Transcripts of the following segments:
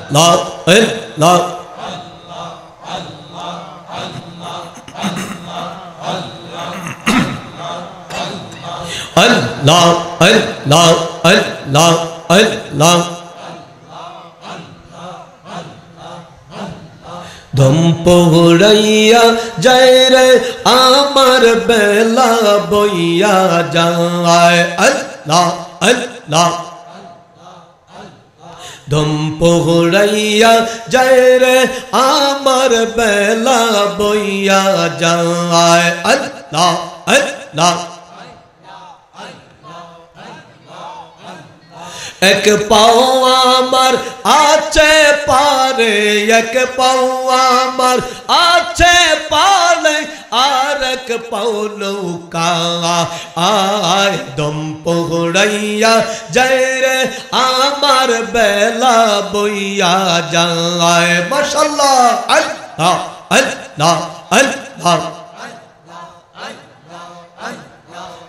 Allah Allah Allah Allah Allah Allah দম পড়াইয়া যায় রে আমার বেলা বইয়া যায় আল্লাহ আল্লাহ দম পড়াইয়া যায় রে আমার বেলা বইয়া যায় আল্লাহ আল্লাহ এক পাও আমার আছে পারে এক পাও আমার আছে পারে আর এক পাও নৌকা আয় দম পড়াইয়া যায় রে আমার বেলা বইয়া যায় মাশাআল্লাহ আল্লাহ আল্লাহ আল্লাহ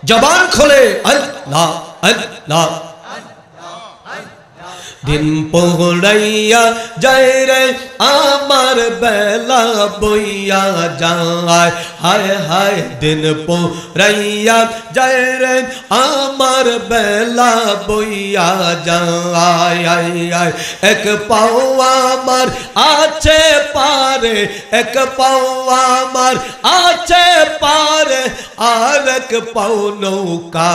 জবান খোলে আল্লাহ আল্লাহ দিন পড়াইয়া যায় রে আমার বেলা বইয়া যায় হায় হায় দিন পড়াইয়া যায় রে আমার বেলা বইয়া যায় এক পাও আমার আছে পারে এক পাও আমার আছে পারে আর এক পাও নৌকা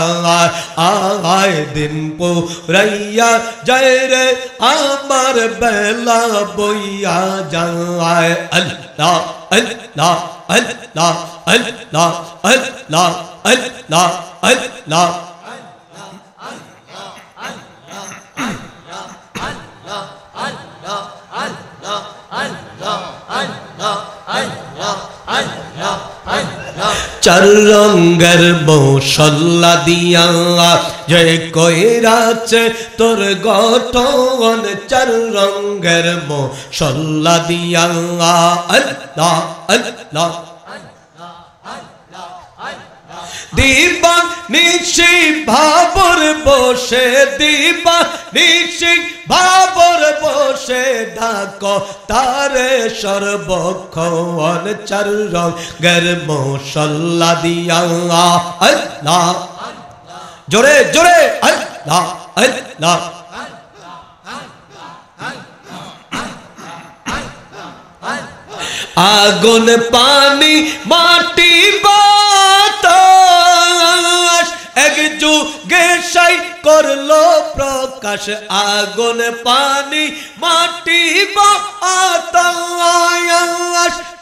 আয় দিন পড়াইয়া যায় রে আমার বেলা বইয়া যায় আল্লাহ আল্লাহ আল্লাহ আল্লাহ আল্লাহ আল্লাহ আল্লাহ চার রঙের মশলা দিয়া যে কইরাছে তোর গঠন চার রঙের মশলা দিয়া আল্লাহ আল্লাহ দিবা নিশি ভাবর বসে দিবা নিশি ভাবর বসে ডাক তারে সর্বক্ষণ চার রঙের মশলা দিয়া আল্লাহ জোরে জোরে আল্লাহ আল্লাহ আগুন পানি মাটি বাতাস এক যুগে সাই করলো প্রকাশ আগুন পানি মাটি বাতাস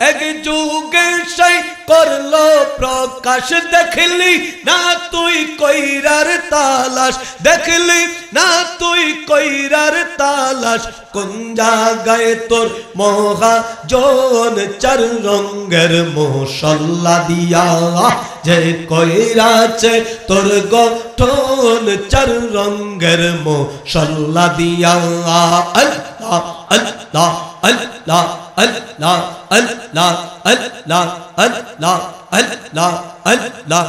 এক যুগে সাই করলো প্রকাশ দেখলি না তুই কইরার তালাশ দেখলি না তুই কইরার তালাশ কোন জায়গায় তোর মহাজন চার রঙের মশলা দিয়া যে কইরাছে তোর গঠন চার রঙের মশলা দিয়া আল্লাহ আল্লাহ আল্লাহ আল্লাহ আল্লাহ আল্লাহ আল্লাহ আল্লাহ আল্লাহ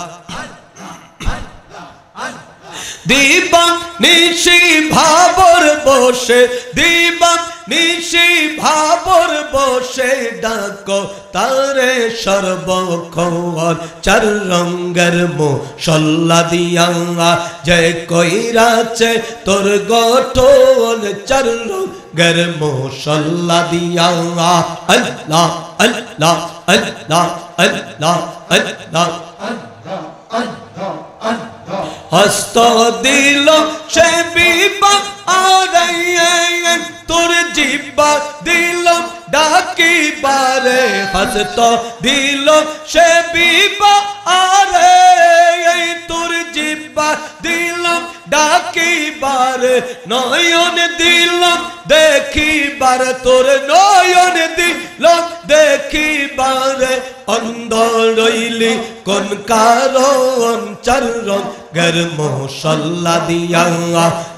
দিবা নিশি ভাবর বসে দিবা নিশি ভাবর বসে ডাক তারে সর্বক্ষণ চার রঙের মশলা দিয়া যে কইরাছে তোর গঠন চার রঙের মশলা দিয়া আল্লাহ আল্লাহ আল্লাহ আল্লাহ আল্লাহ হস্ত দিল সে বিবা আরে তোর জিব্বা দিল ডাকিবারে হস্ত দিল সে বিবা আরে তোর জিব্বা দিলাম ডাকিবারে নয়ন দিলাম দেখিবার তোর নয়ন দিলাম দেখিবারে অন্ধ রইলি কোন কারণ চার রঙের মশলা দিয়া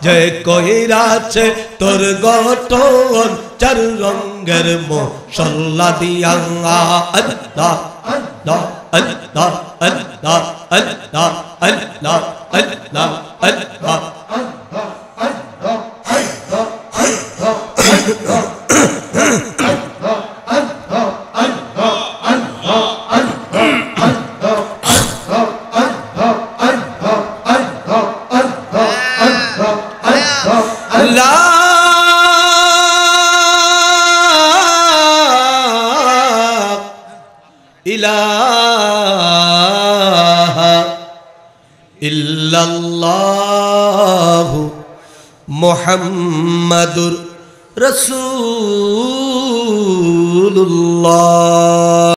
যে কইরাছে তোর গঠন চার রঙের মশলা দিয়া আল্লাহ আল্লাহ আল্লাহ আল্লাহ আল্লাহ আল্লাহ আল্লাহ আল্লাহ इलाहा इल्लल्लाहु मुहम्मदुर रसूलुल्लाह।